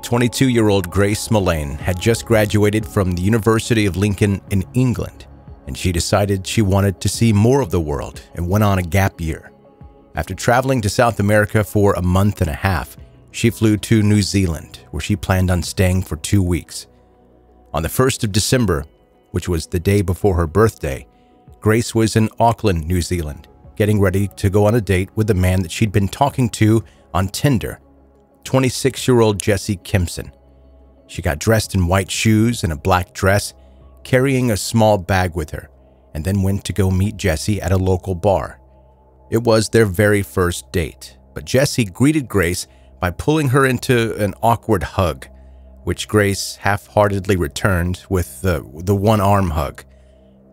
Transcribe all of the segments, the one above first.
22-year-old Grace Millane had just graduated from the University of Lincoln in England, and she decided she wanted to see more of the world and went on a gap year. After traveling to South America for a month and a half, she flew to New Zealand, where she planned on staying for 2 weeks. On the 1st of December, which was the day before her birthday, Grace was in Auckland, New Zealand, getting ready to go on a date with the man that she'd been talking to on Tinder, 26-year-old Jesse Kimson. She got dressed in white shoes and a black dress, carrying a small bag with her, and then went to go meet Jesse at a local bar. It was their very first date, but Jesse greeted Grace by pulling her into an awkward hug, which Grace half-heartedly returned with the one-arm hug.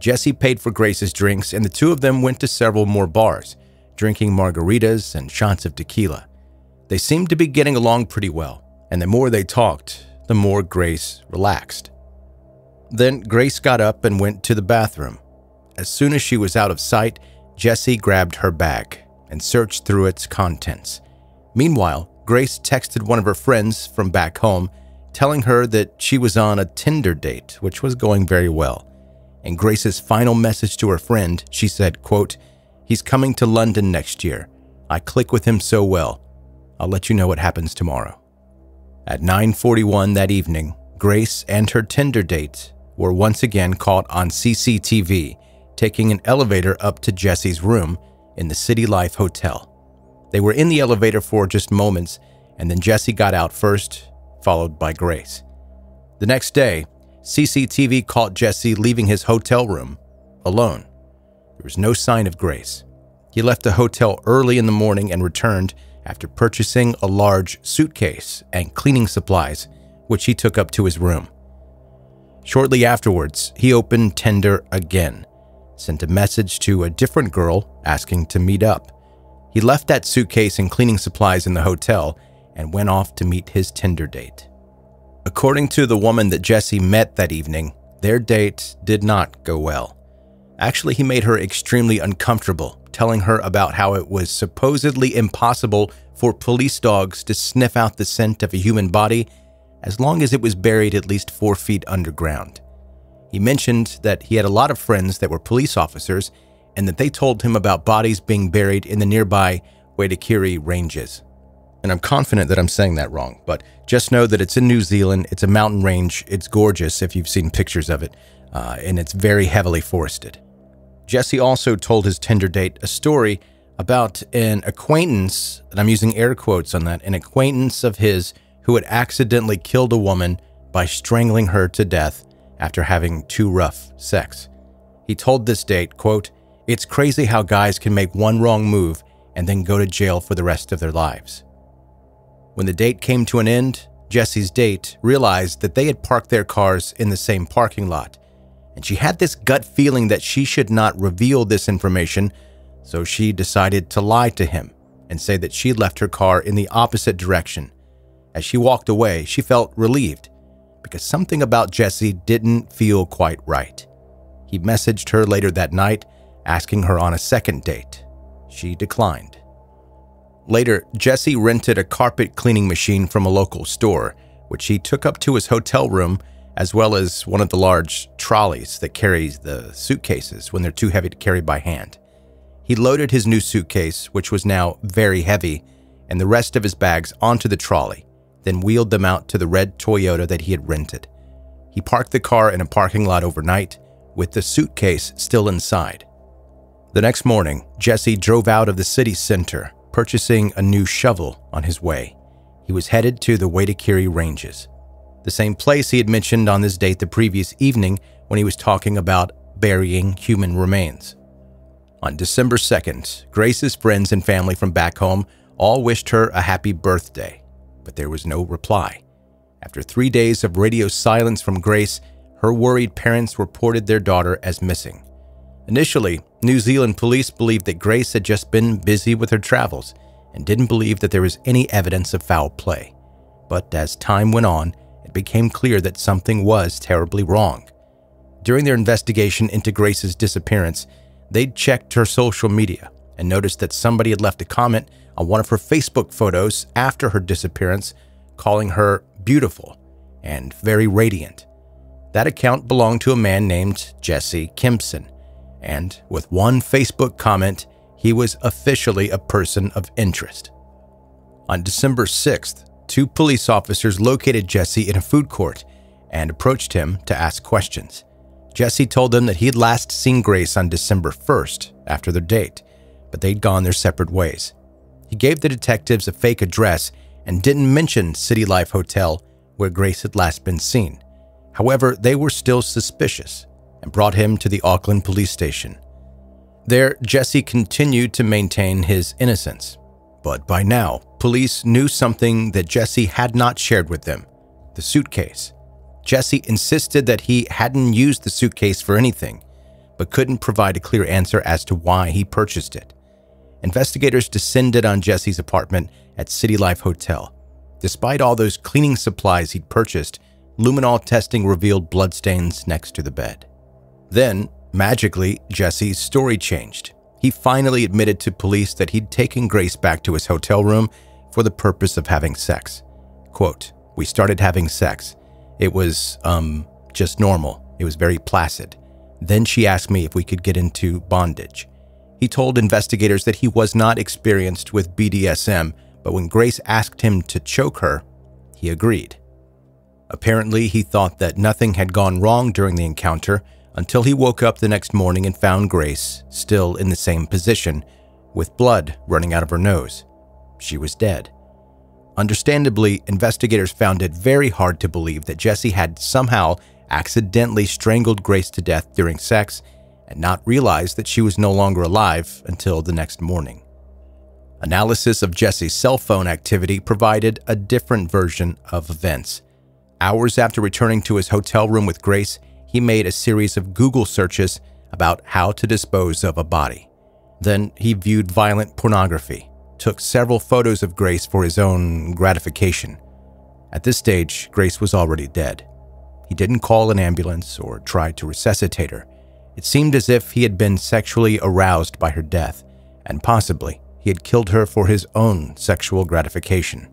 Jesse paid for Grace's drinks, and the two of them went to several more bars, drinking margaritas and shots of tequila. They seemed to be getting along pretty well, and the more they talked, the more Grace relaxed. Then Grace got up and went to the bathroom. As soon as she was out of sight, Jesse grabbed her bag and searched through its contents. Meanwhile, Grace texted one of her friends from back home, telling her that she was on a Tinder date, which was going very well. In Grace's final message to her friend, she said, quote, "He's coming to London next year. I click with him so well. I'll let you know what happens tomorrow." At 9:41 that evening, Grace and her Tinder date were once again caught on CCTV, taking an elevator up to Jesse's room in the City Life Hotel. They were in the elevator for just moments, and then Jesse got out first, followed by Grace. The next day, CCTV caught Jesse leaving his hotel room alone. There was no sign of Grace. He left the hotel early in the morning and returned after purchasing a large suitcase and cleaning supplies, which he took up to his room. Shortly afterwards, he opened Tinder again, sent a message to a different girl asking to meet up. He left that suitcase and cleaning supplies in the hotel and went off to meet his Tinder date. According to the woman that Jesse met that evening, their date did not go well. Actually, he made her extremely uncomfortable, telling her about how it was supposedly impossible for police dogs to sniff out the scent of a human body as long as it was buried at least 4 feet underground. He mentioned that he had a lot of friends that were police officers and that they told him about bodies being buried in the nearby Waitakere Ranges. And I'm confident that I'm saying that wrong, but just know that it's in New Zealand, it's a mountain range, it's gorgeous if you've seen pictures of it, and it's very heavily forested. Jesse also told his Tinder date a story about an acquaintance, and I'm using air quotes on that, an acquaintance of his who had accidentally killed a woman by strangling her to death after having too rough sex. He told this date, quote, "It's crazy how guys can make one wrong move and then go to jail for the rest of their lives." When the date came to an end, Jesse's date realized that they had parked their cars in the same parking lot, and she had this gut feeling that she should not reveal this information, so she decided to lie to him and say that she left her car in the opposite direction. As she walked away, she felt relieved because something about Jesse didn't feel quite right. He messaged her later that night, asking her on a second date. She declined. Later, Jesse rented a carpet cleaning machine from a local store, which he took up to his hotel room, as well as one of the large trolleys that carries the suitcases when they're too heavy to carry by hand. He loaded his new suitcase, which was now very heavy, and the rest of his bags onto the trolley, then wheeled them out to the red Toyota that he had rented. He parked the car in a parking lot overnight, with the suitcase still inside. The next morning, Jesse drove out of the city center, purchasing a new shovel on his way. He was headed to the Waitakere Ranges, the same place he had mentioned on this date the previous evening when he was talking about burying human remains. On December 2nd, Grace's friends and family from back home all wished her a happy birthday, but there was no reply. After 3 days of radio silence from Grace, her worried parents reported their daughter as missing. Initially, New Zealand police believed that Grace had just been busy with her travels and didn't believe that there was any evidence of foul play. But as time went on, it became clear that something was terribly wrong. During their investigation into Grace's disappearance, they'd checked her social media and noticed that somebody had left a comment on one of her Facebook photos after her disappearance, calling her beautiful and very radiant. That account belonged to a man named Jesse Kimpson, and with one Facebook comment, he was officially a person of interest. On December 6th, 2 police officers located Jesse in a food court and approached him to ask questions. Jesse told them that he had last seen Grace on December 1st after their date, but they'd gone their separate ways. He gave the detectives a fake address and didn't mention City Life Hotel where Grace had last been seen. However, they were still suspicious and brought him to the Auckland police station. There, Jesse continued to maintain his innocence. But by now, police knew something that Jesse had not shared with them: the suitcase. Jesse insisted that he hadn't used the suitcase for anything, but couldn't provide a clear answer as to why he purchased it. Investigators descended on Jesse's apartment at City Life Hotel. Despite all those cleaning supplies he'd purchased, luminol testing revealed bloodstains next to the bed. Then, magically, Jesse's story changed. He finally admitted to police that he'd taken Grace back to his hotel room for the purpose of having sex. Quote, "We started having sex. It was, just normal. It was very placid. Then she asked me if we could get into bondage." He told investigators that he was not experienced with BDSM, but when Grace asked him to choke her, he agreed. Apparently, he thought that nothing had gone wrong during the encounter until he woke up the next morning and found Grace still in the same position, with blood running out of her nose. She was dead. Understandably, investigators found it very hard to believe that Jesse had somehow accidentally strangled Grace to death during sex and not realized that she was no longer alive until the next morning. Analysis of Jesse's cell phone activity provided a different version of events. Hours after returning to his hotel room with Grace, he made a series of Google searches about how to dispose of a body. Then he viewed violent pornography, took several photos of Grace for his own gratification. At this stage, Grace was already dead. He didn't call an ambulance or try to resuscitate her. It seemed as if he had been sexually aroused by her death, and possibly he had killed her for his own sexual gratification.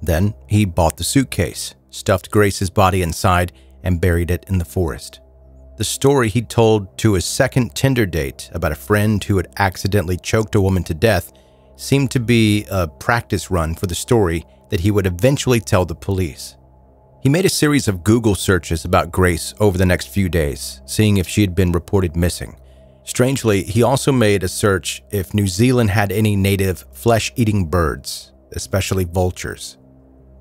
Then he bought the suitcase, stuffed Grace's body inside, and buried it in the forest. The story he told to his second Tinder date about a friend who had accidentally choked a woman to death seemed to be a practice run for the story that he would eventually tell the police. He made a series of Google searches about Grace over the next few days, seeing if she had been reported missing. Strangely, he also made a search if New Zealand had any native flesh-eating birds, especially vultures.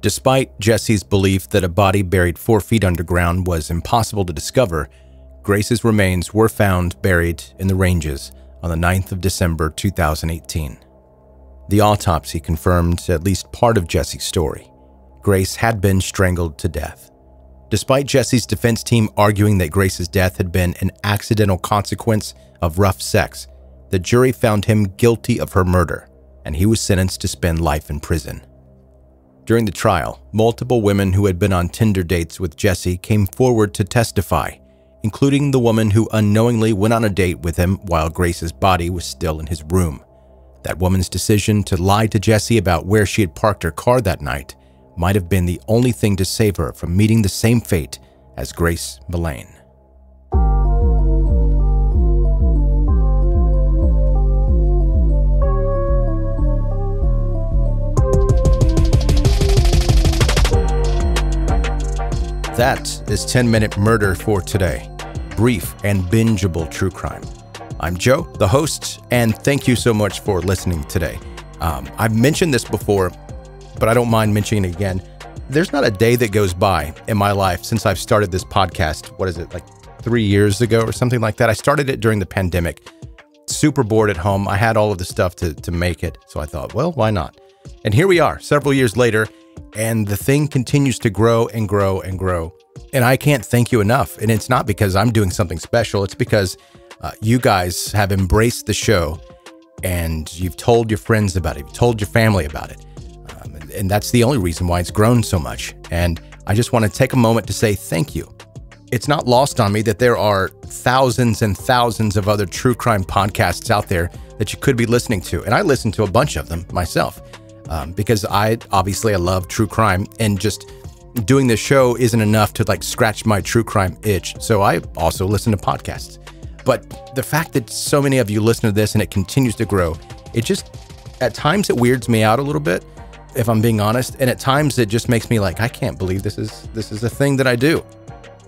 Despite Jesse's belief that a body buried 4 feet underground was impossible to discover, Grace's remains were found buried in the ranges on the 9th of December 2018. The autopsy confirmed at least part of Jesse's story. Grace had been strangled to death. Despite Jesse's defense team arguing that Grace's death had been an accidental consequence of rough sex, the jury found him guilty of her murder, and he was sentenced to spend life in prison. During the trial, multiple women who had been on Tinder dates with Jesse came forward to testify, including the woman who unknowingly went on a date with him while Grace's body was still in his room. That woman's decision to lie to Jesse about where she had parked her car that night might have been the only thing to save her from meeting the same fate as Grace Millane. That is 10-Minute Murder for today. Brief and bingeable true crime. I'm Joe, the host, and thank you so much for listening today. I've mentioned this before, but I don't mind mentioning it again. There's not a day that goes by in my life since I've started this podcast. What is it, like 3 years ago or something like that? I started it during the pandemic. Super bored at home. I had all of the stuff to make it. So I thought, well, why not? And here we are several years later, and the thing continues to grow and grow and grow. And I can't thank you enough. And it's not because I'm doing something special. It's because you guys have embraced the show and you've told your friends about it. You've told your family about it. And that's the only reason why it's grown so much. And I just want to take a moment to say thank you. It's not lost on me that there are thousands and thousands of other true crime podcasts out there that you could be listening to. And I listen to a bunch of them myself because I love true crime. And just doing this show isn't enough to like scratch my true crime itch. So I also listen to podcasts. But the fact that so many of you listen to this and it continues to grow, it just, at times it weirds me out a little bit, if I'm being honest. And at times it just makes me like, I can't believe this is a thing that I do.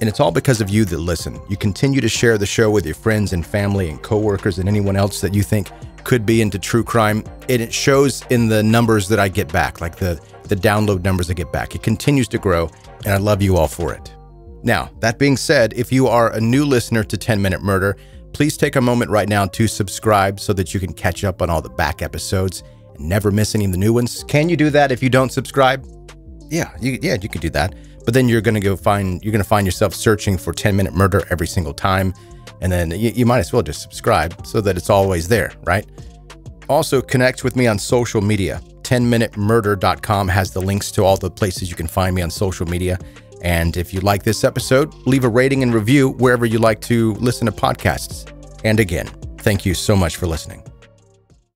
And it's all because of you that listen. You continue to share the show with your friends and family and coworkers and anyone else that you think could be into true crime. And it shows in the numbers that I get back, like the download numbers I get back. It continues to grow, and I love you all for it. Now, that being said, if you are a new listener to 10 Minute Murder, please take a moment right now to subscribe so that you can catch up on all the back episodes and never miss any of the new ones. Can you do that if you don't subscribe? Yeah, you could do that. But then you're going to find yourself searching for 10 Minute Murder every single time. And then you might as well just subscribe so that it's always there, right? Also, connect with me on social media. 10minutemurder.com has the links to all the places you can find me on social media. And if you like this episode, leave a rating and review wherever you like to listen to podcasts. And again, thank you so much for listening.